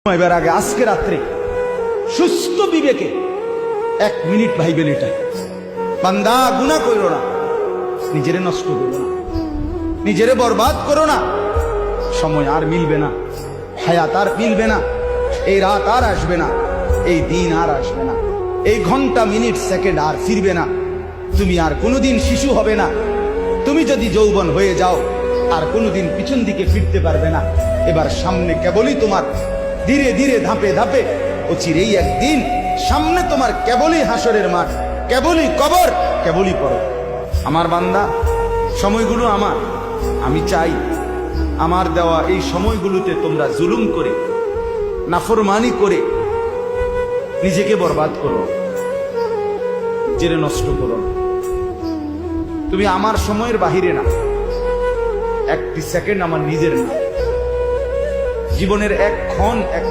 এবার আগে আজকে রাত্রে সুস্থ বিবেকে 1 মিনিট ভাইবেন, এটা বান্দা গুনাহ করো না, নিজেরে নষ্ট করো না, নিজেরে বরবাদ করো না। সময় আর মিলবে না, হায়াত আর মিলবে না, এই রাত আর আসবে না, এই দিন আর আসবে না, এই ঘন্টা মিনিট সেকেন্ড আর ফিরবে না। তুমি আর কোনোদিন শিশু হবে না। তুমি যদি যৌবন হয়ে যাও আর কোনোদিন পিছন দিকে ফিরতে পারবে না। এবার সামনে কেবলই তোমার ধীরে ধীরে ধাপে ধাপে অচিরেই একদিন সামনে তোমার কেবলই হাসরের মাঠ, কেবলই কবর, কেবলই পর। আমার বান্দা, সময়গুলো আমার, আমি চাই আমার দেওয়া এই সময়গুলোতে তোমরা জুলুম করে, নাফরমানি করে নিজেকে বরবাদ করো, জেরে নষ্ট করো। তুমি আমার সময়ের বাহিরে না, একটি সেকেন্ড আমার নিজের না। জীবনের এক ক্ষণ, এক